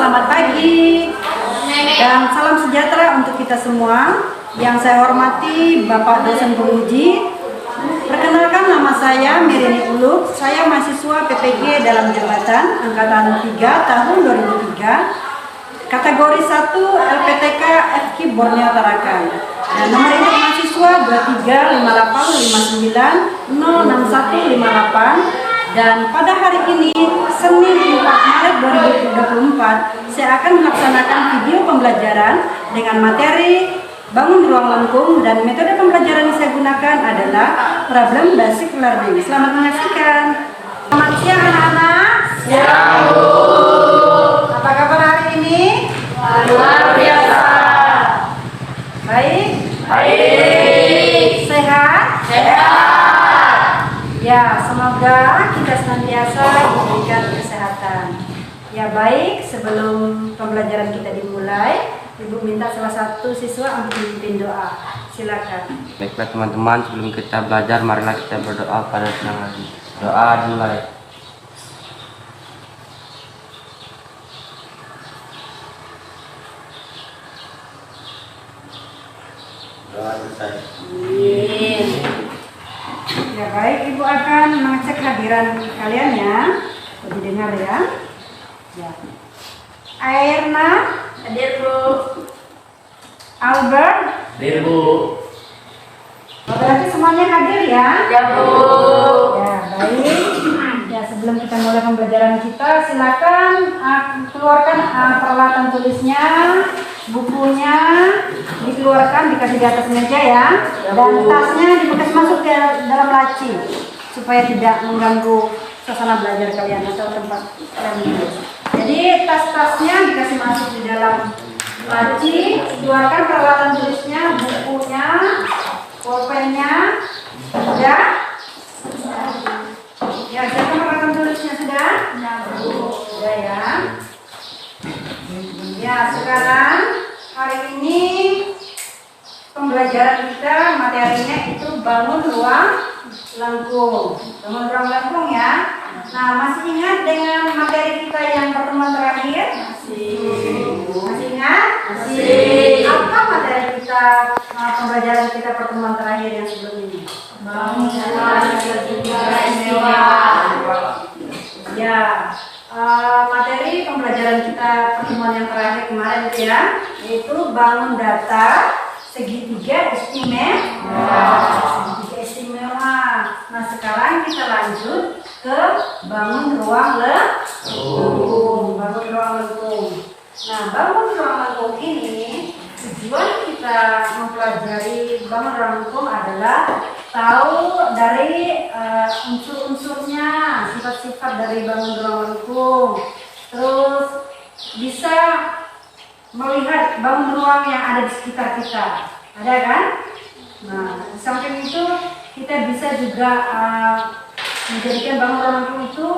selamat pagi dan salam sejahtera untuk kita semua. Yang saya hormati Bapak dosen penguji. Perkenalkan, nama saya Mirini Uluk. Saya mahasiswa PPG dalam jabatan angkatan 3 tahun 2003. Kategori 1 LPTK FK Borneo Tarakan. Dan nomor induk mahasiswa 235859 06158. Dan pada hari ini, Senin 4 Maret 2034, saya akan melaksanakan video pembelajaran dengan materi bangun ruang lengkung, dan metode pembelajaran yang saya gunakan adalah problem basic learning. Selamat menyaksikan. Selamat siang anak-anak. Siang, Bu. Apa kabar hari ini? Luar biasa. Baik? Baik. Sehat? Sehat. Ya, semoga kita senantiasa diberikan kesehatan. Ya baik, sebelum pembelajaran kita dimulai, Ibu minta salah satu siswa untuk memimpin doa. Silakan. Baiklah teman-teman, sebelum kita belajar, marilah kita berdoa pada siang hari. Doa dimulai. Doa selesai. Amin. Ya baik, Ibu akan mengecek hadiran kalian ya. Didengar ya. Ya. Airna, Hadir, Bu. Albert, Hadir, Bu. berarti semuanya hadir ya. Ya, Bu. Ya baik. Ya sebelum kita mulai pembelajaran kita, silakan keluarkan peralatan tulisnya, bukunya dikeluarkan, dikasih di atas meja ya, dan tasnya dibekasi masuk ke dalam laci supaya tidak mengganggu suasana belajar kalian atau tempat kalian menulis. Jadi tas-tasnya dikasih masuk di dalam laci, keluarkan peralatan tulisnya, bukunya, pulpennya, sudah? Ya, siapa peralatan tulisnya sudah? Sudah ya. Ya, sekarang hari ini pembelajaran kita materinya itu bangun ruang lengkung. Bangun ruang lengkung ya. Nah, masih ingat dengan materi kita yang pertemuan terakhir? Masih ingat? Masih. Apa materi kita, pembelajaran kita pertemuan terakhir yang sebelum ini? Bangun ruang istimewa. Ya, materi pembelajaran kita pertemuan yang terakhir kemarin itu ya, yaitu bangun data segitiga istimewa. Segitiga istimewa. Nah, sekarang kita lanjut ke bangun ruang lengkung. Bangun ruang lengkung. Nah, bangun ruang lengkung ini tujuan kita mempelajari bangun ruang lengkung adalah tahu dari unsur-unsurnya, sifat-sifat dari bangun ruang lengkung. Terus bisa melihat bangun ruang yang ada di sekitar kita. Ada kan? Nah, di samping itu kita bisa juga menjadikan bangun ruang lengkung itu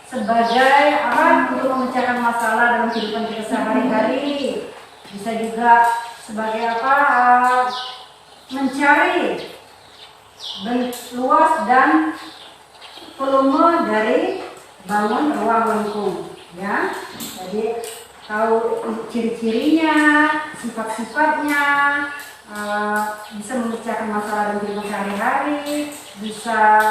sebagai alat untuk memecahkan masalah dalam kehidupan kita sehari-hari. Bisa juga sebagai apa? Mencari luas dan volume dari bangun ruang lengkung, ya. Jadi tahu ciri-cirinya, sifat-sifatnya, bisa memecahkan masalah dalam kehidupan sehari-hari, bisa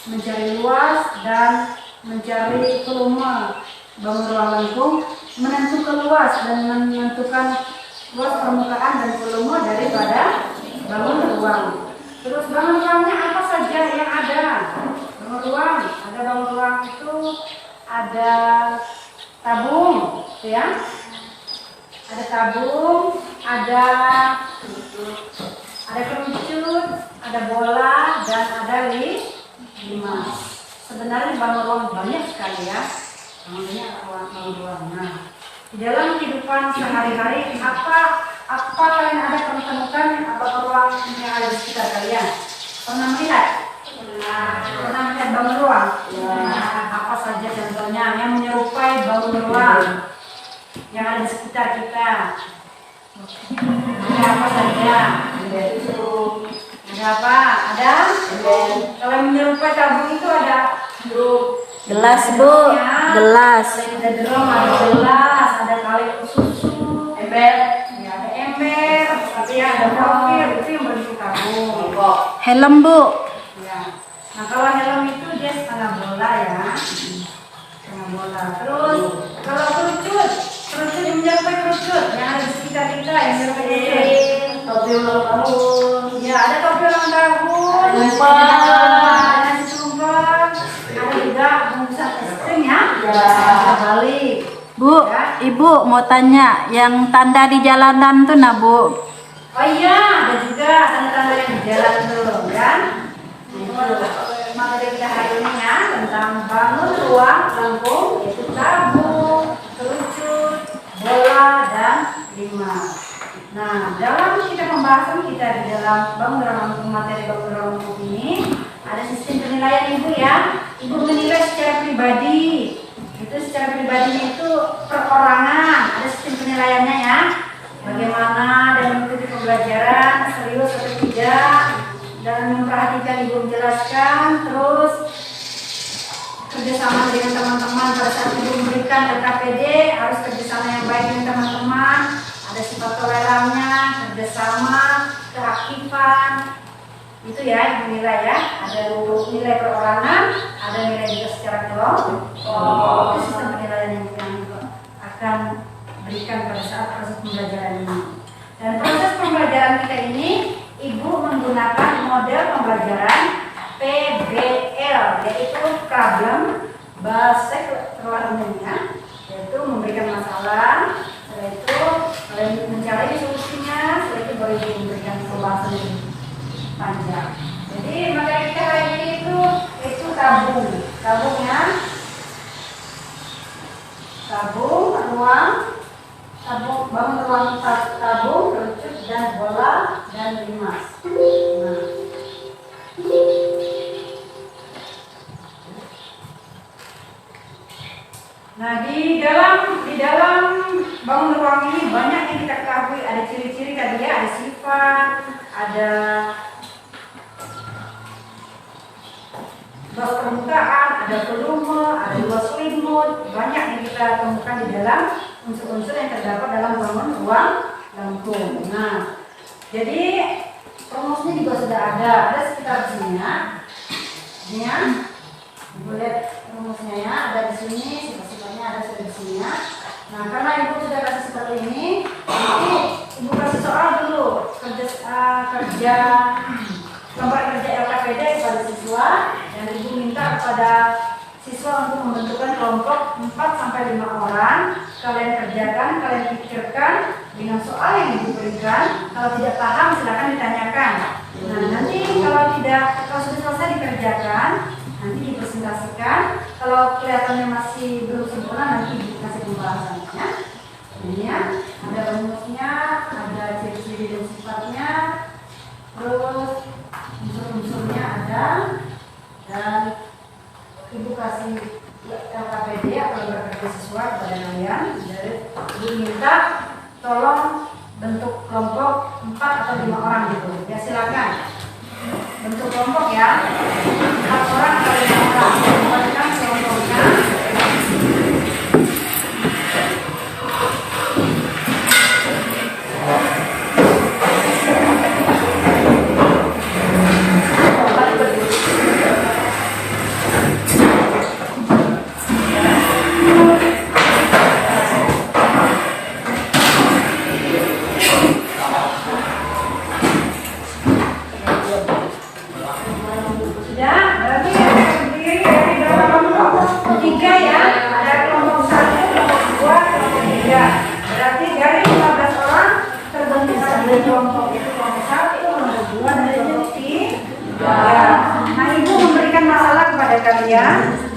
mencari luas dan mencari volume bangun ruang lengkung, menentukan luas dan menentukan luas permukaan dan volume daripada bangun ruang. Terus bangun ruangnya apa saja yang ada? Bangun ruang, ada bangun ruang itu ada tabung, ya. Ada tabung, ada kerucut, ada bola, dan ada limas. Sebenarnya bangun ruang banyak sekali ya. Bangun ruang. Nah, di dalam kehidupan sehari-hari apa kalian ada pernah temukan apa ruang yang ada di sekitar kalian? Pernah melihat? Pernah melihat bangun ruang? Nah, apa saja contohnya yang menyerupai bangun ruang yang ada di sekitar kita? Ada apa saja? Ada apa? Ada? Kalau menyerupai tabung itu ada Gelas, Bu. Gelas. Ada drum, ada gelas, tali susu, Ember. ya ada ember, tapi ya ada profil itu yang berbentuk tabung. Helm Bu. Ya. Nah kalau helm itu dia setengah bola ya, setengah bola. Terus kalau kerucut yang menyerupai kerucut yang ada di sekitar kita yang menyerupai kerucut. Topi ulang tahun. Ya ada topi ulang tahun, Ada ada tumpeng. nasi tumpeng, ada juga bungkusan es krim ya. Ya. Balik. Bu, Ibu mau tanya, yang tanda di jalanan tuh nah Bu. Oh iya, ada juga tanda-tanda yang di jalan tuh ya. Nah, itu materi kita hari ini ya tentang bangun ruang lengkung, yaitu tabung, kerucut, bola, dan limas. Nah, dalam kita pembahasan kita di dalam bangun ruang lengkung, materi bangun ruang lengkung ini ada sistem penilaian Ibu ya. Ibu menilai secara pribadi. Itu secara pribadinya itu perorangan, ada sistem penilaiannya ya. Bagaimana dalam mengikuti pembelajaran, serius atau tidak, dan memperhatikan Ibu menjelaskan, terus kerjasama dengan teman-teman pada saat Ibu memberikan LKPD harus kerjasama yang baik dengan teman-teman, ada sifat tolerannya, kerjasama, keaktifan, itu ya Ibu nilai ya. Ada nilai perorangan, ada nilai juga secara kelompok. Itu sistem penilaian yang Ibu akan berikan pada saat proses pembelajaran ini. Dan proses pembelajaran kita ini Ibu menggunakan model pembelajaran PBL, yaitu problem based learning-nya, yaitu memberikan masalah, setelah itu kalian mencari solusinya, setelah itu baru Ibu memberikan pembahasan yang panjang. Jadi materi kita hari ini itu tabung, tabungnya tabung ruang, tabung bangun ruang tabung, kerucut dan bola dan limas. Nah di dalam bangun ruang ini banyak yang kita ketahui, ada ciri-ciri tadi ya, ada sifat, ada luas permukaan, ada volume, ada luas selimut, banyak yang kita temukan di dalam unsur-unsur yang terdapat dalam bangun ruang lengkung. Nah, jadi rumusnya juga sudah ada sekitar sini ya. Ini ya, Ibu lihat rumusnya ya, ada di sini, sifat-sifatnya ada sudah di sini ya. Nah, karena Ibu sudah kasih seperti ini, nanti Ibu kasih soal dulu kerja kelompok kerja LKPD kepada siswa, dan Ibu minta kepada siswa untuk membentukkan kelompok 4-5 orang. Kalian kerjakan, kalian pikirkan dengan soal yang Ibu berikan. Kalau tidak paham silakan ditanyakan. Nah nanti kalau sudah selesai dikerjakan, nanti dipresentasikan. Kalau kelihatannya masih belum sempurna, nanti Ibu kasih pembahasannya. Ini ya, ada rumusnya, ada ciri-ciri dan sifatnya, terus unsur-unsurnya ada, dan Ibu kasih LKPD atau berkerja sesuai kepada kalian. Jadi Ibu minta tolong bentuk kelompok 4 atau 5 orang gitu. Ya silakan bentuk kelompok ya, 4 orang atau 5 orang. Buatkan kelompoknya.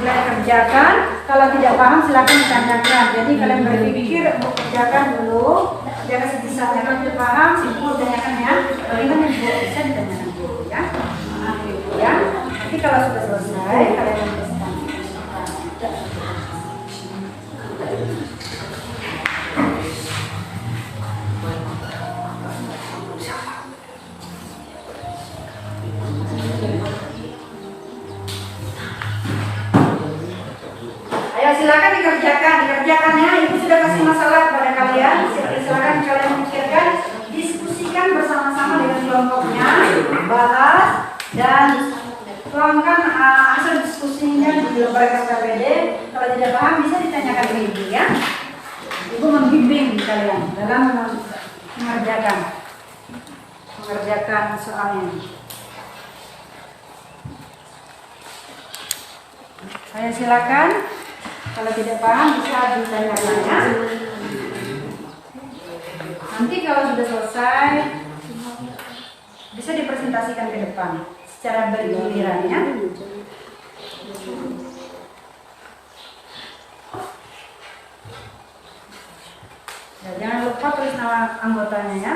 Kerjakan, kalau tidak paham silakan ditanyakan. Jadi kalian berpikir untuk kerjakan dulu, jangan sebisanya. Kalau tidak paham, simpul tanyakan ya. Bagaimana Ibu bisa ditanyakan dulu ya. Maaf Ibu ya. Nanti kalau sudah selesai kalian menuliskan. Ayo Ya silakan dikerjakannya. Ibu sudah kasih masalah kepada kalian. Silakan kalian memikirkan, diskusikan bersama-sama dengan kelompoknya, bahas dan tuangkan hasil diskusinya di lembar KPD. Kalau tidak paham bisa ditanyakan ke ibu ya. Ibu membimbing kalian dalam mengerjakan soalnya. Saya silakan. Kalau tidak paham bisa ditanyakan ya. Nanti kalau sudah selesai bisa dipresentasikan ke depan secara bergiliran ya. Ya, jangan lupa tulis nama anggotanya ya.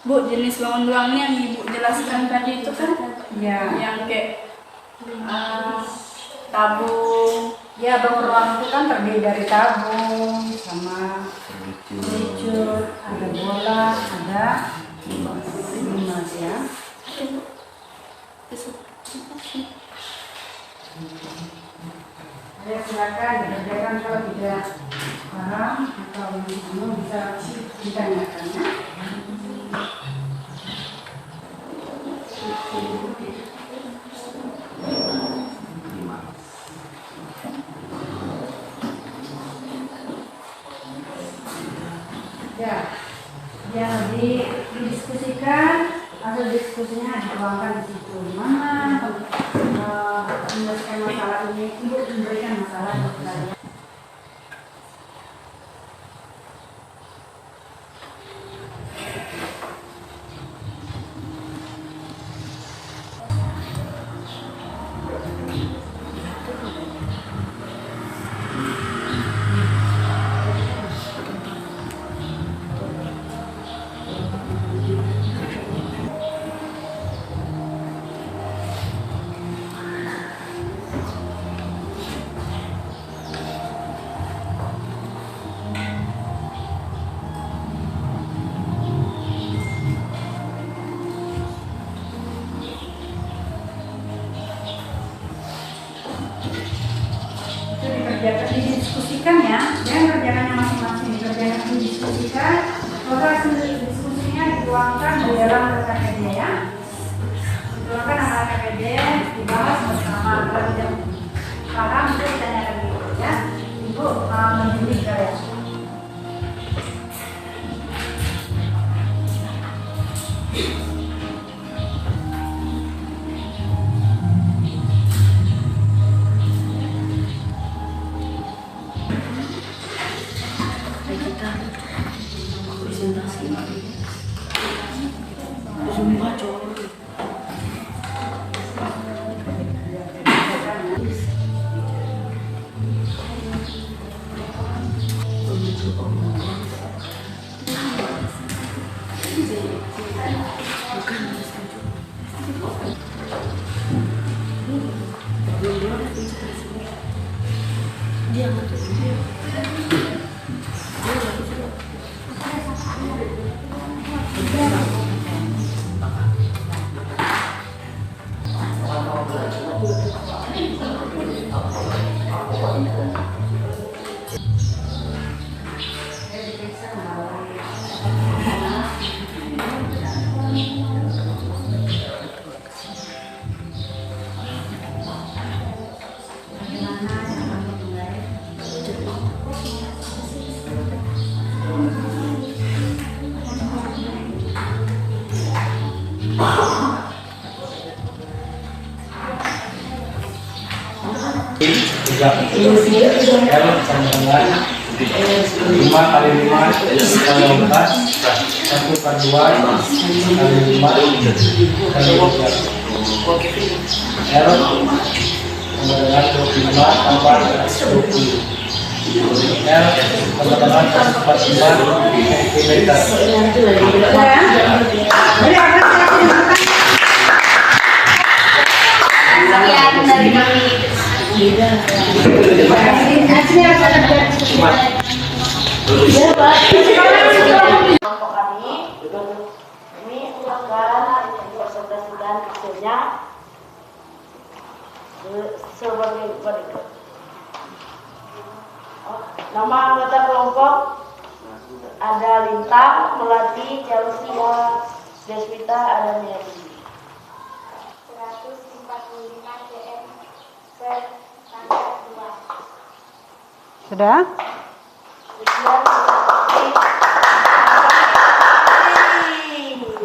Bu, jenis bangun ruangnya yang ibu jelaskan tadi itu kan Ya. yang kayak tabung. Ya, bangun ruang itu kan terdiri dari tabung sama lucu, ada bola, ada limas ya. Ya, silakan dikerjakan. Kalau tidak paham atau bisa ditanyakan ya. Ya, didiskusikan, hasil diskusinya dituangkan di situ. Mana menyelesaikan masalah ini, ibu memberikan masalah kepada kalian. Didiskusikan ya, jangan kerjakannya masing-masing, didiskusikan. Kalau hasil diskusinya dituangkan di dalam KPD ya, dituangkan nama KPD, dibahas bersama. Kalau tidak paham bisa ditanyakan ibu ya. Ibu membimbing kalian. L sama dengan 5 kali 5 kali 4 1 per 2 kali 5 kali 3 L sama dengan 25 tambah 20 L sama dengan 145 cm. Sekian dari kami. Kelompok kami ini akan dipresentasikan hasilnya sebagai berikut. Nama anggota kelompok ada Lintang, Melati, Chelsea, Deswita, ada Mary. 145 cm per tanggal 2. Sudah?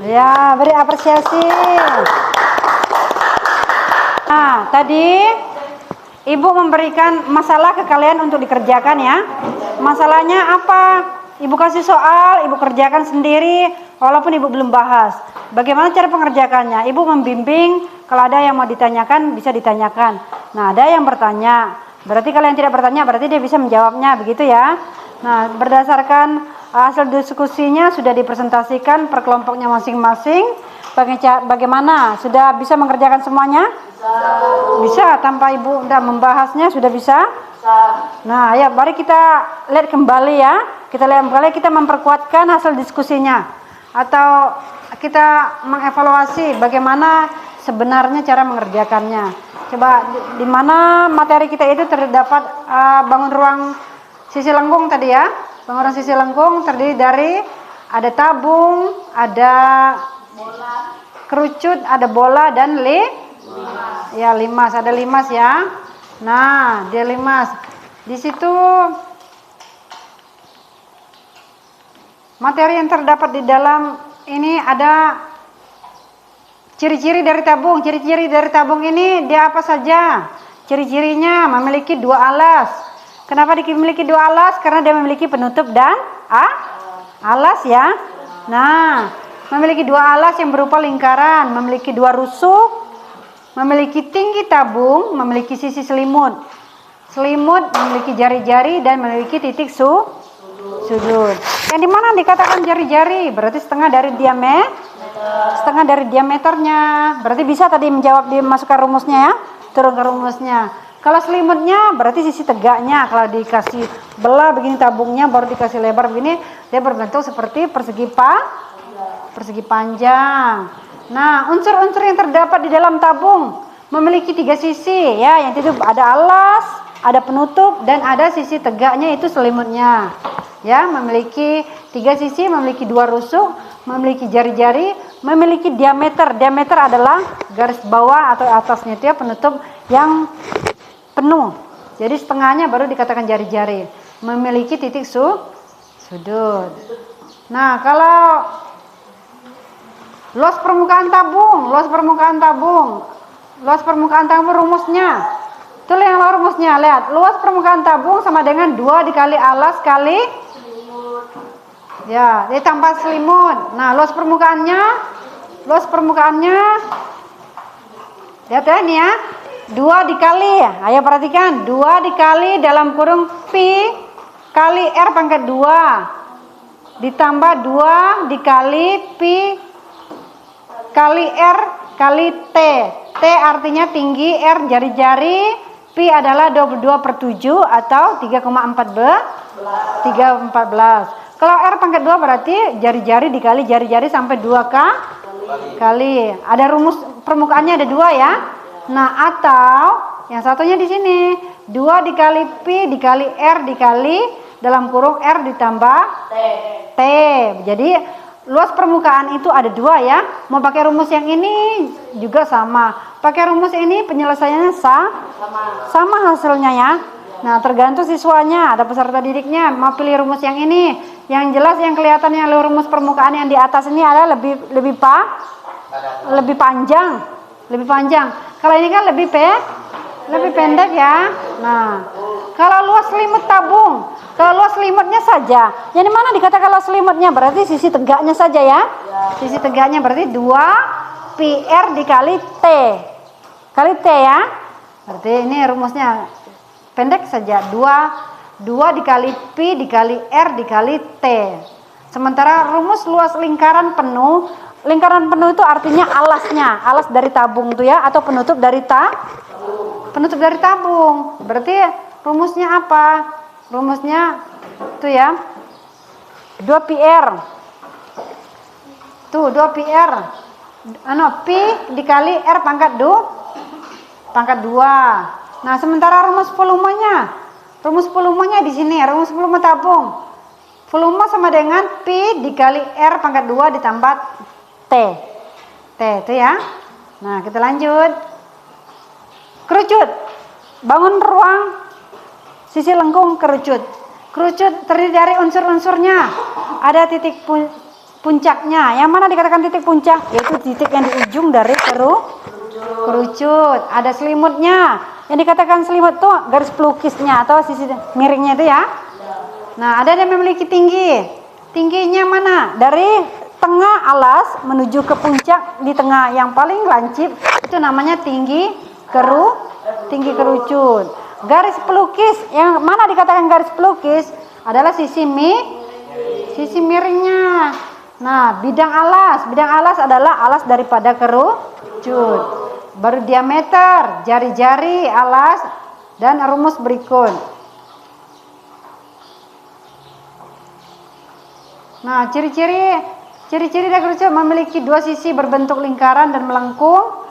Ya, beri apresiasi. Nah, tadi Ibu memberikan masalah ke kalian untuk dikerjakan ya. Masalahnya apa? Ibu kasih soal, Ibu kerjakan sendiri walaupun Ibu belum bahas. Bagaimana cara pengerjakannya? Ibu membimbing, kalau ada yang mau ditanyakan bisa ditanyakan. Nah, ada yang bertanya. Berarti kalau yang tidak bertanya berarti dia bisa menjawabnya, begitu ya. Nah, berdasarkan hasil diskusinya sudah dipresentasikan per kelompoknya masing-masing. Bagaimana? Sudah bisa mengerjakan semuanya? Bisa, tanpa Ibu udah membahasnya sudah bisa? Nah, ya mari kita lihat kembali ya. Kita lihat kembali, kita memperkuatkan hasil diskusinya. Atau kita mengevaluasi bagaimana sebenarnya cara mengerjakannya. Coba di mana materi kita itu terdapat bangun ruang sisi lengkung tadi ya. Bangun ruang sisi lengkung terdiri dari ada tabung, ada kerucut, ada bola dan ya limas, ada limas ya. Nah, dia limas. Di situ materi yang terdapat di dalam ini ada ciri-ciri dari tabung. Ciri-ciri dari tabung ini dia apa saja? Ciri-cirinya memiliki 2 alas. Kenapa memiliki 2 alas? Karena dia memiliki penutup dan alas ya. Nah, memiliki 2 alas yang berupa lingkaran, memiliki 2 rusuk, memiliki tinggi tabung, memiliki sisi selimut. Selimut memiliki jari-jari dan memiliki titik sudut. Yang dimana dikatakan jari-jari berarti setengah dari diameternya. Berarti bisa tadi menjawab dimasukkan rumusnya ya. Turun ke rumusnya. Kalau selimutnya berarti sisi tegaknya. Kalau dikasih belah begini tabungnya baru dikasih lebar begini, dia berbentuk seperti persegi panjang. Nah, unsur-unsur yang terdapat di dalam tabung memiliki 3 sisi ya. Yang itu ada alas, ada penutup dan ada sisi tegaknya itu selimutnya. Ya, memiliki 3 sisi, memiliki 2 rusuk, memiliki jari-jari, memiliki diameter. Diameter adalah garis bawah atau atasnya itu ya penutup yang penuh. Jadi setengahnya baru dikatakan jari-jari. Memiliki titik sudut. Nah, kalau luas permukaan tabung rumusnya. Itu yang rumusnya, lihat. Luas permukaan tabung sama dengan 2 dikali alas kali ya, ditambah selimut. Nah, luas permukaannya lihat ya ini ya. 2 dikali, ayo perhatikan. 2 dikali dalam kurung pi kali R pangkat 2 ditambah 2 dikali pi kali R kali T. T artinya tinggi, R jari-jari, pi adalah 22/7 atau 3,14. Kalau R pangkat 2 berarti jari-jari dikali jari-jari sampai 2 kali. Ada rumus permukaannya ada 2 ya. Nah, atau yang satunya di sini 2 dikali pi dikali R dikali dalam kurung R ditambah T. Jadi luas permukaan itu ada 2 ya. Mau pakai rumus yang ini juga sama. Pakai rumus ini penyelesaiannya sama hasilnya ya. Nah, tergantung siswanya, ada peserta didiknya mau pilih rumus yang ini. Yang jelas yang kelihatannya rumus permukaan yang di atas ini adalah lebih panjang. Kalau ini kan lebih pendek ya. Nah, kalau luas selimut tabung, kalau luas selimutnya saja. Yang mana dikatakan luas selimutnya berarti sisi tegaknya saja ya. Sisi tegaknya berarti 2 pi R dikali T. Kali T ya. Berarti ini rumusnya pendek saja. 2 dikali pi dikali R dikali T. Sementara rumus luas lingkaran penuh lingkaran penuh itu artinya alasnya, alas dari tabung tuh ya, atau penutup dari tabung. Berarti rumusnya apa? Rumusnya tuh ya, 2πr. Tuh 2πr. Pi dikali r pangkat 2. Nah, sementara rumus volumenya di sini, rumus volume tabung. Volume sama dengan pi dikali r pangkat 2 ditambah T itu ya. Nah, kita lanjut. Kerucut. Bangun ruang sisi lengkung kerucut. Kerucut terdiri dari unsur-unsurnya. Ada titik puncaknya. Yang mana dikatakan titik puncak? Yaitu titik yang di ujung dari kerucut. Ada selimutnya. Yang dikatakan selimut itu garis pelukisnya atau sisi miringnya itu ya. Nah, ada yang memiliki tinggi. Tingginya mana? Dari tengah alas menuju ke puncak di tengah yang paling lancip itu namanya tinggi kerucut. Garis pelukis, yang mana dikatakan garis pelukis adalah sisi miringnya. Nah, bidang alas adalah alas daripada kerucut. Baru diameter, jari-jari alas dan rumus berikut. Nah, ciri-ciri dari kerucut memiliki dua sisi berbentuk lingkaran dan melengkung,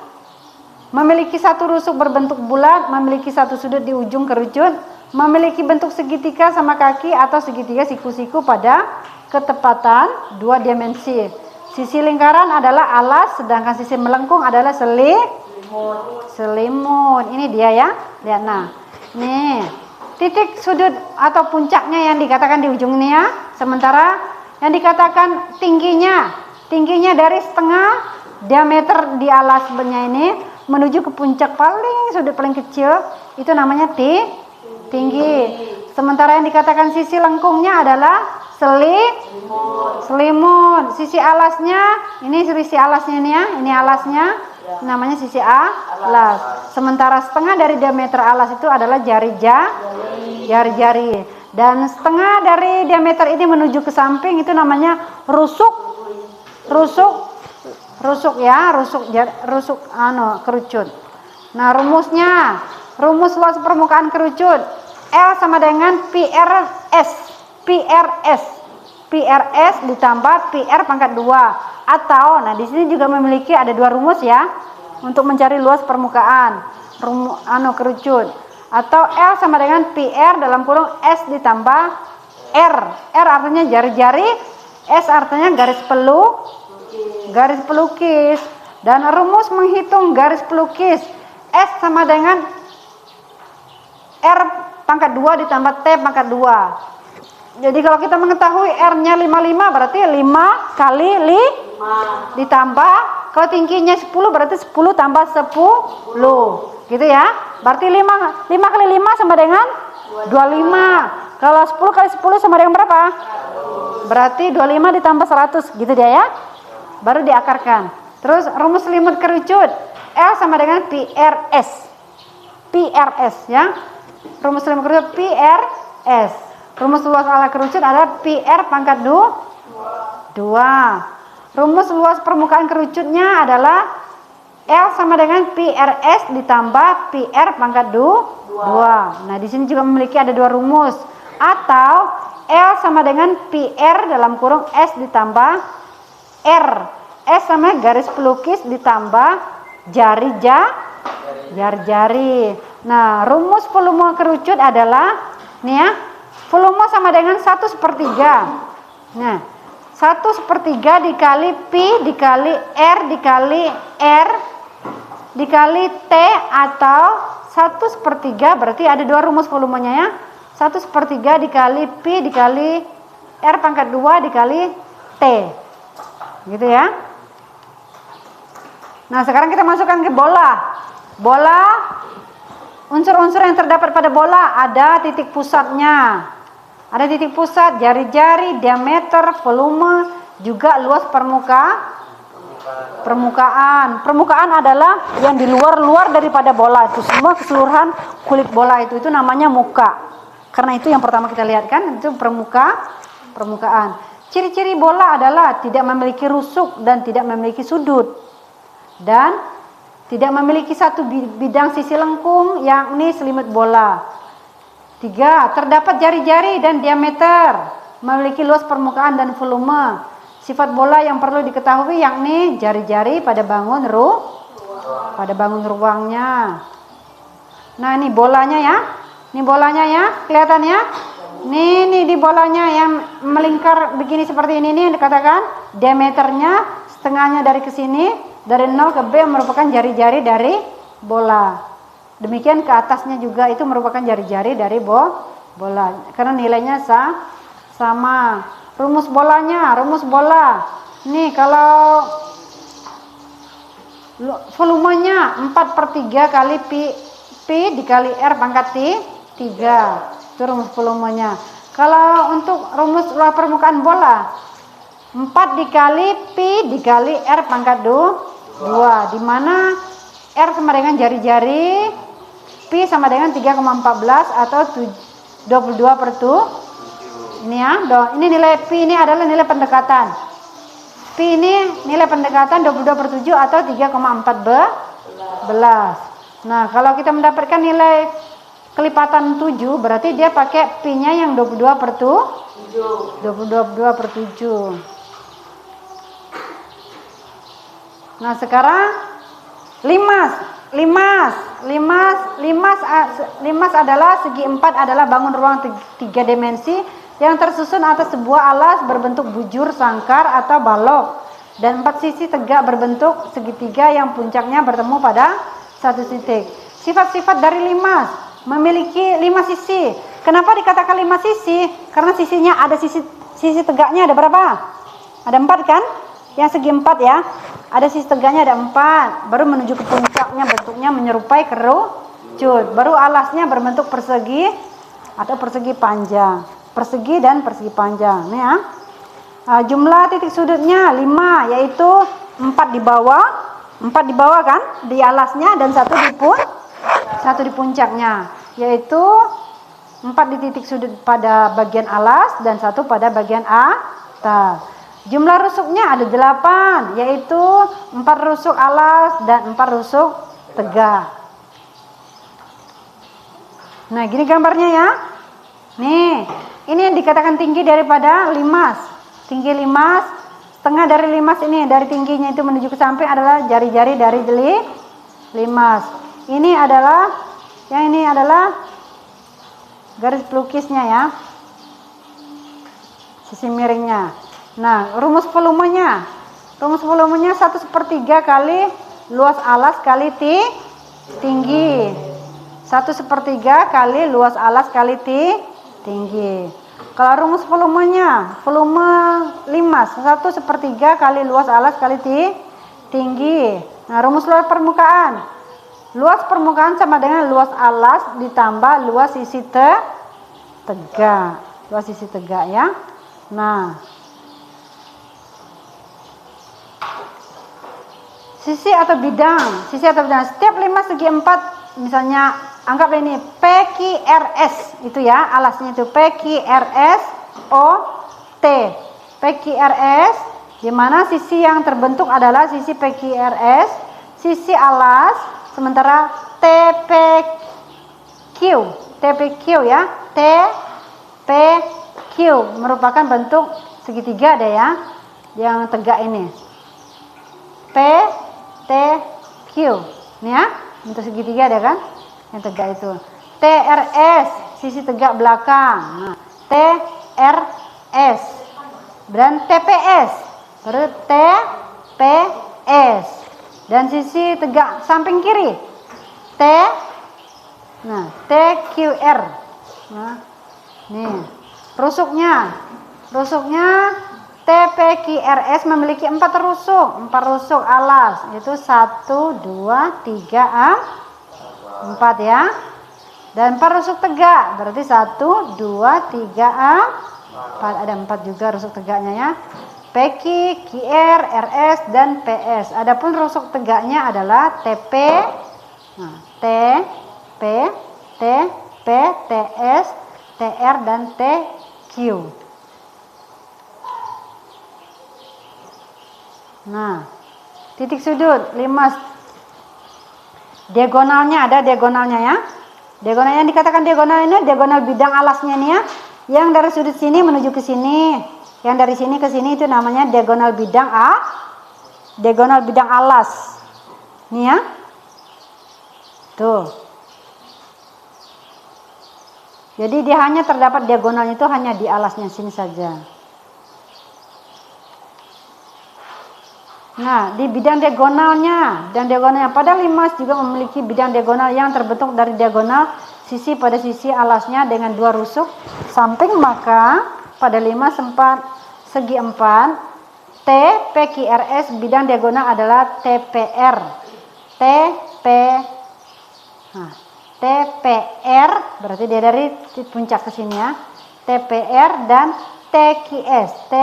memiliki satu rusuk berbentuk bulat, memiliki satu sudut di ujung kerucut, memiliki bentuk segitiga sama kaki atau segitiga siku-siku pada ketepatan 2 dimensi. Sisi lingkaran adalah alas, sedangkan sisi melengkung adalah selimut. Ini dia ya. Lihat nah. Nih, titik sudut atau puncaknya yang dikatakan di ujung ini ya. Sementara yang dikatakan tingginya dari setengah diameter di alas sebenarnya ini menuju ke puncak sudut paling kecil itu namanya tinggi. Sementara yang dikatakan sisi lengkungnya adalah selimut. Sisi alasnya ini nih ya, ini alasnya namanya sisi alas. Sementara setengah dari diameter alas itu adalah jari-jari. Dan setengah dari diameter ini menuju ke samping itu namanya rusuk kerucut. Nah, rumus luas permukaan kerucut L sama dengan PRS ditambah PR pangkat 2 atau di sini juga memiliki ada dua rumus ya untuk mencari luas permukaan kerucut. Atau L sama dengan PR dalam kurung S ditambah R. R artinya jari-jari, S artinya garis pelukis. Dan rumus menghitung garis pelukis S sama dengan R pangkat 2 ditambah T pangkat 2. Jadi kalau kita mengetahui R-nya 55 berarti 5 kali ditambah, kalau tingginya 10 berarti 10 tambah 10. Gitu ya. Berarti 5 kali 5 sama dengan 25. Kalau 10 kali 10 sama dengan berapa? Berarti 25 ditambah 100. Gitu dia ya. Baru diakarkan. Terus rumus selimut kerucut L sama dengan PRS ya. Rumus selimut kerucut PRS. Rumus luas ala kerucut adalah PR pangkat 2. Rumus luas permukaan kerucutnya adalah L sama dengan PRS ditambah PR pangkat 2. Nah, di sini juga memiliki ada dua rumus. Atau L sama dengan PR dalam kurung S ditambah R. S sama garis pelukis ditambah jari-jari. Nah, rumus volume kerucut adalah nih ya. Volume sama dengan 1/3. Nah, 1/3 dikali Pi dikali R dikali R dikali T atau 1/3 berarti ada dua rumus volumenya ya. 1/3 dikali Pi dikali R pangkat 2 dikali T. Gitu ya. Nah, sekarang kita masukkan ke bola. Unsur-unsur yang terdapat pada bola ada titik pusatnya. Ada titik pusat, jari-jari, diameter, volume, juga luas permukaan. Permukaan adalah yang di luar daripada bola itu. Semua keseluruhan kulit bola itu namanya muka. Karena itu yang pertama kita lihat kan, itu permukaan. Ciri-ciri bola adalah tidak memiliki rusuk dan tidak memiliki sudut. Dan tidak memiliki satu bidang sisi lengkung, yakni selimut bola. 3. Terdapat jari-jari dan diameter, memiliki luas permukaan dan volume. Sifat bola yang perlu diketahui yakni jari-jari pada bangun ruangnya. Nah, ini bolanya ya. Ini bolanya ya, kelihatan ya? Nih di bolanya yang melingkar begini seperti ini nih dikatakan diameternya setengahnya dari ke sini, dari 0 ke B merupakan jari-jari dari bola. Demikian ke atasnya juga itu merupakan jari-jari dari bola. Karena nilainya sama. Rumus bolanya, rumus bola. Nih kalau volumenya 4/3 kali P dikali R pangkat 3. Itu rumus volumenya. Kalau untuk rumus luas permukaan bola 4 dikali P dikali R pangkat 2, di mana R sama dengan jari-jari, P sama dengan 3,14 atau 22/7. Ini ya, ini nilai P ini adalah nilai pendekatan. P ini nilai pendekatan 22/7 atau 3,14. Nah, kalau kita mendapatkan nilai kelipatan 7, berarti dia pakai P-nya yang 22/7. Nah, sekarang limas adalah segi 4 adalah bangun ruang 3 dimensi yang tersusun atas sebuah alas berbentuk bujur, sangkar atau balok dan 4 sisi tegak berbentuk segitiga yang puncaknya bertemu pada satu titik. Sifat-sifat dari limas: memiliki 5 sisi. Kenapa dikatakan 5 sisi? Karena sisinya ada sisi tegaknya ada berapa? Ada 4 kan? Yang segi 4 ya. Ada sisi tegaknya ada 4. Baru menuju ke puncaknya bentuknya menyerupai kerucut. Baru alasnya berbentuk persegi atau persegi panjang. Persegi dan persegi panjang. Nih ya. Jumlah titik sudutnya 5, yaitu 4 di bawah kan di alasnya dan 1 di puncaknya, yaitu 4 di titik sudut pada bagian alas dan 1 pada bagian atas. Jumlah rusuknya ada 8, yaitu 4 rusuk alas dan 4 rusuk tegak. Nah, gini gambarnya ya. Nih, ini yang dikatakan tinggi daripada limas. Tinggi limas, setengah dari limas ini, dari tingginya itu menuju ke samping adalah jari-jari dari limas. Ini adalah garis pelukisnya ya, sisi miringnya. Nah, rumus volumenya 1/3 kali luas alas kali tinggi. 1/3 kali luas alas kali tinggi. Kalau rumus volumenya, volume limas 1/3 kali luas alas kali tinggi. Nah, rumus luas permukaan. Luas permukaan sama dengan luas alas ditambah luas sisi tegak. Luas sisi tegak ya. Nah, sisi atau bidang. Setiap limas segi 4, misalnya anggap ini PQRS itu ya, alasnya itu PQRS OT. PQRS di mana sisi yang terbentuk adalah sisi PQRS, sisi alas, sementara TPQ ya. TPQ merupakan bentuk segitiga ada ya, yang tegak ini. PTQ. Ini ya, bentuk segitiga ada kan? Yang tegak itu. TRS, sisi tegak belakang. Nah, TRS. Dan TPS. Baru TPS. Dan sisi tegak samping kiri. TQR. Nah, nih. Rusuknya TPQRS memiliki 4 rusuk alas, yaitu 1, 2, 3, 4 ya. Dan 4 rusuk tegak, berarti 1, 2, 3, 4. Ada 4 juga rusuk tegaknya ya. PQ, QR, RS, dan PS. Adapun rusuk tegaknya adalah TP, TP, TP, TS, TR, dan TQ. Nah, titik sudut 5. Diagonalnya ada diagonalnya ya. Diagonalnya dikatakan diagonal ini diagonal bidang alasnya nih ya. Yang dari sudut sini menuju ke sini, yang dari sini ke sini itu namanya diagonal bidang diagonal bidang alas. Nih ya. Tuh. Jadi dia hanya terdapat diagonalnya itu hanya di alasnya sini saja. Nah, di bidang diagonalnya dan diagonalnya pada limas juga memiliki bidang diagonal yang terbentuk dari diagonal sisi pada sisi alasnya dengan 2 rusuk samping, maka pada limas segi 4 T PQRS bidang diagonal adalah TPR. TPR berarti dia dari puncak ke sini ya. TPR dan TQS.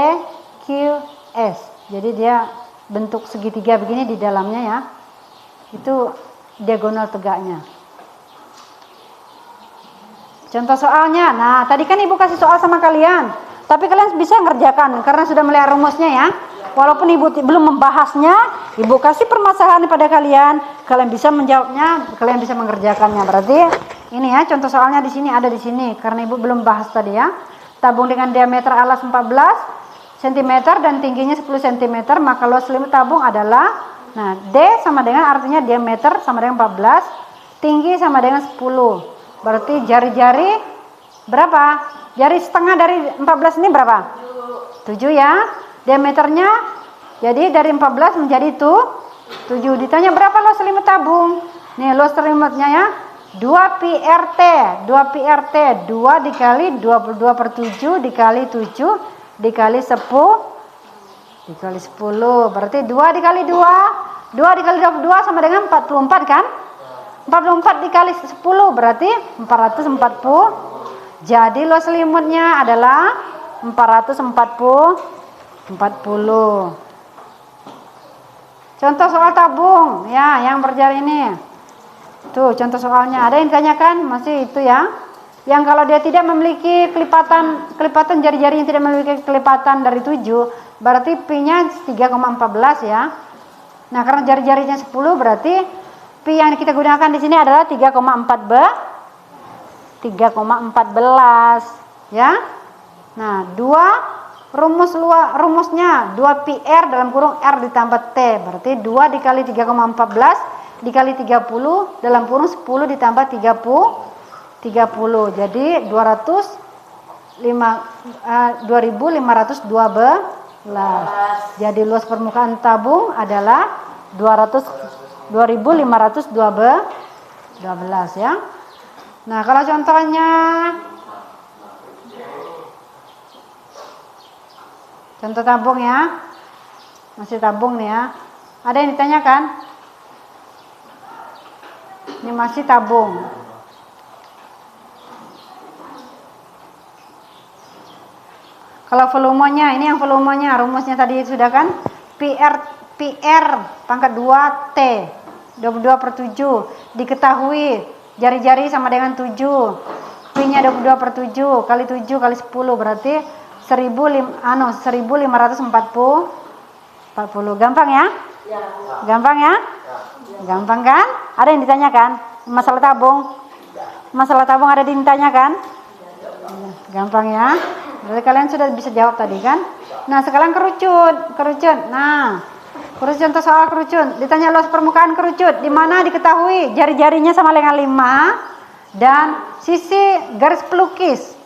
Jadi dia bentuk segitiga begini di dalamnya ya. Itu diagonal tegaknya. Contoh soalnya. Nah, tadi kan Ibu kasih soal sama kalian. Tapi kalian bisa ngerjakan karena sudah melihat rumusnya ya. Walaupun Ibu belum membahasnya, Ibu kasih permasalahan pada kalian. Kalian bisa menjawabnya, kalian bisa mengerjakannya. Berarti ini ya contoh soalnya di sini ada di sini karena Ibu belum bahas tadi ya. Tabung dengan diameter alas 14 cm dan tingginya 10 cm, maka luas selimut tabung adalah, nah D sama dengan artinya diameter sama dengan 14, tinggi sama dengan 10. Berarti jari-jari berapa? Jari setengah dari 14 ini berapa? 7 ya. Diameternya jadi dari 14 menjadi 7. Ditanya berapa luas selimut tabung? Nih luas selimutnya ya. 2 PRT. 2 dikali 22/7 dikali 7 dikali 10 dikali 10. Berarti 2 dikali 2 dikali 22 sama dengan 44 kan? 44 dikali 10 berarti 440. Jadi luas selimutnya adalah 440. Contoh soal tabung ya yang berjari ini. Tuh contoh soalnya. Ada yang ditanyakan masih itu ya. Yang kalau dia tidak memiliki kelipatan jari-jari yang tidak memiliki kelipatan dari 7, berarti pi-nya 3,14 ya. Nah, karena jari-jarinya 10 berarti pi yang kita gunakan di sini adalah 3,14 ya. Nah, 2 rumusnya 2 pi R dalam kurung R ditambah T, berarti 2 dikali 3,14 dikali 30 dalam kurung 10 ditambah 30. Jadi 2512. Jadi luas permukaan tabung adalah 2512 ya. Nah, kalau contohnya contoh tabung ya. Masih tabung nih ya. Ada yang ditanyakan? Ini masih tabung. Kalau volumenya, ini yang volumenya, rumusnya tadi sudah kan? PR pangkat 2 T 22/7. Diketahui jari-jari sama dengan 7. P-nya 22/7 kali 7 kali 10 berarti 1540. Gampang ya? Gampang ya? Gampang kan? Ada yang ditanyakan? Masalah tabung? Masalah tabung ada yang ditanyakan? Gampang ya? Berarti kalian sudah bisa jawab tadi kan? Nah, sekarang kerucut. Nah, kerucut contoh soal kerucut. Ditanya luas permukaan kerucut, di mana diketahui jari-jarinya sama dengan 5 dan sisi garis pelukis.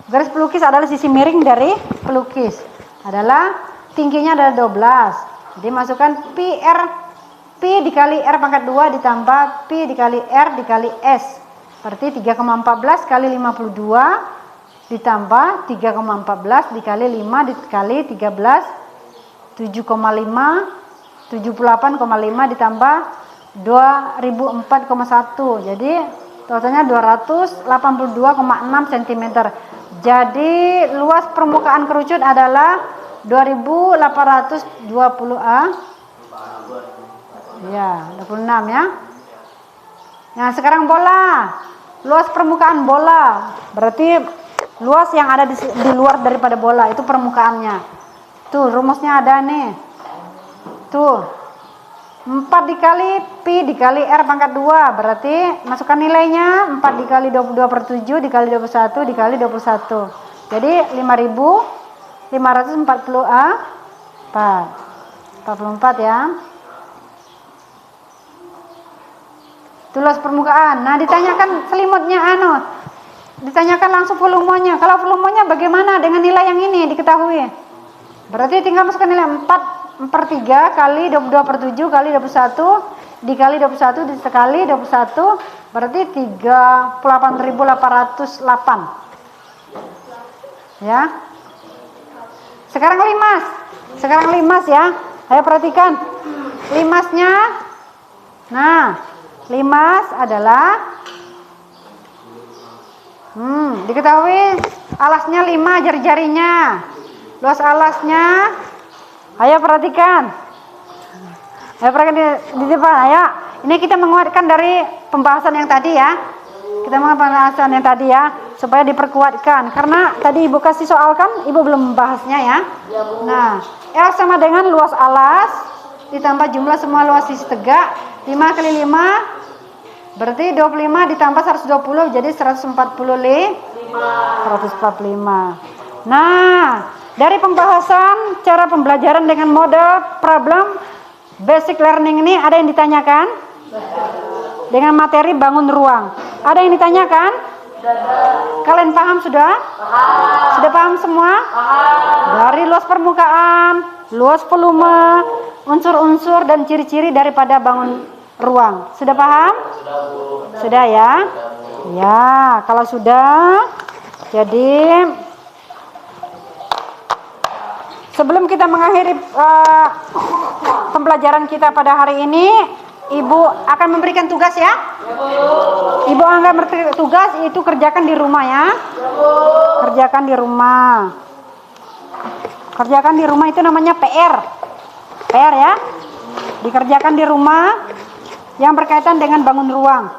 Garis pelukis adalah sisi miring dari pelukis. Adalah tingginya adalah 12. Jadi masukkan P dikali R pangkat 2 ditambah P dikali R dikali S. Berarti 3,14 kali 52 ditambah 3,14 dikali 5 dikali 13 7,5 78,5 ditambah 2004,1. Jadi totalnya 282,6 cm. Jadi luas permukaan kerucut adalah 2820 ya, 26 ya. Nah, sekarang bola. Luas permukaan bola berarti luas yang ada di luar daripada bola itu permukaannya. Tuh rumusnya ada nih. Tuh. 4 dikali pi dikali R pangkat 2. Berarti masukkan nilainya 4 dikali 22/7 dikali 21 dikali 21. Jadi 5.540 44 ya. Itu luas permukaan. Nah, ditanyakan selimutnya ditanyakan langsung volumenya. Kalau volumenya bagaimana dengan nilai yang ini diketahui? Berarti tinggal masukkan nilai 4/3 kali 22/7 kali 21 dikali 21 dikali 21 berarti 38.808 ya. Sekarang limas ya. Ayo perhatikan limasnya. Nah, limas adalah diketahui alasnya 5 jari-jarinya. Luas alasnya. Ayo perhatikan. Ayo perhatikan di depan. Ayo. Ini kita menguatkan dari pembahasan yang tadi ya. Kita menguatkan pembahasan yang tadi ya, supaya diperkuatkan. Karena tadi Ibu kasih soal kan, Ibu belum membahasnya ya. Nah, L sama dengan luas alas ditambah jumlah semua luas sisi tegak. 5 kali 5 berarti 25 ditambah 120 jadi 145. Nah, dari pembahasan cara pembelajaran dengan model problem basic learning ini ada yang ditanyakan? Dengan materi bangun ruang. Ada yang ditanyakan? Kalian paham sudah? Sudah paham semua? Dari luas permukaan, luas volume, unsur-unsur dan ciri-ciri daripada bangun ruang. Sudah paham? Sudah ya? Ya, kalau sudah, jadi sebelum kita mengakhiri pembelajaran kita pada hari ini, Ibu akan memberikan tugas ya. Ibu akan memberikan tugas, itu kerjakan di rumah ya. Kerjakan di rumah. Kerjakan di rumah itu namanya PR. PR ya. Dikerjakan di rumah yang berkaitan dengan bangun ruang.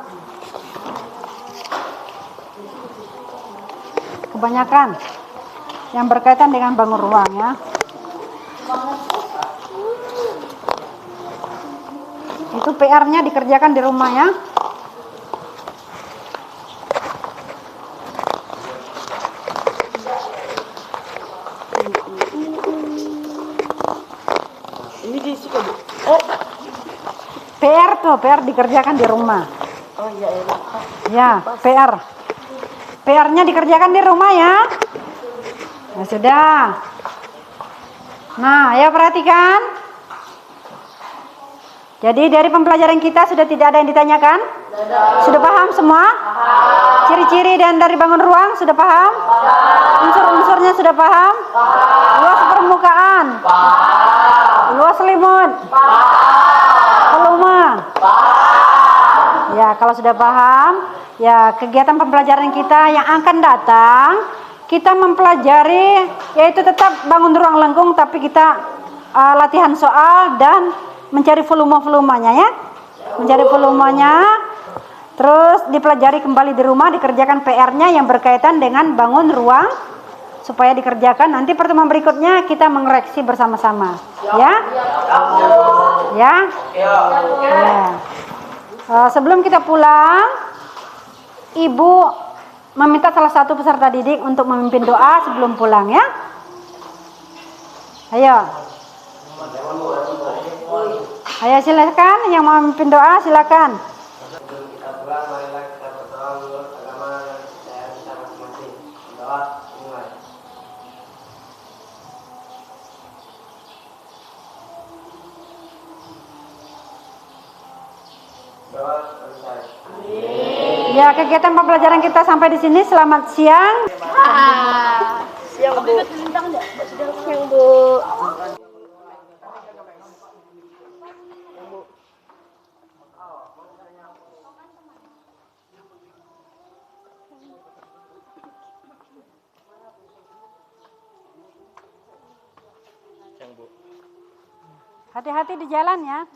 Kebanyakan yang berkaitan dengan bangun ruang ya. Itu PR-nya dikerjakan di rumah ya. Ini disuka Bu. PR tuh, PR dikerjakan di rumah. Oh iya enak. Ya, PR. PR-nya dikerjakan di rumah ya. Ya sudah. Nah, ayo perhatikan. Jadi dari pembelajaran kita sudah tidak ada yang ditanyakan? Sudah paham semua? Ciri-ciri dan dari bangun ruang sudah paham? Unsur-unsurnya sudah paham? Luas permukaan? Luas selimut? Volume? Ya, kalau sudah paham, ya kegiatan pembelajaran kita yang akan datang, kita mempelajari yaitu tetap bangun ruang lengkung, tapi kita latihan soal dan mencari volumenya ya. Mencari volumenya, terus dipelajari kembali di rumah, dikerjakan PR-nya yang berkaitan dengan bangun ruang supaya dikerjakan. Nanti pertemuan berikutnya kita mengoreksi bersama-sama. Ya? Ya? Ya. Sebelum kita pulang, Ibu meminta salah satu peserta didik untuk memimpin doa sebelum pulang ya. Ayo. Ayo silakan yang mau memimpin doa silakan. Kita pulang, marilah kita berdoa menurut agama dan kepercayaan kita masing-masing. Doa dimulai. Doa selesai. Ya, kegiatan pembelajaran kita sampai di sini. Selamat siang. Siang Bu. Siang Bu. Hati-hati di jalan ya.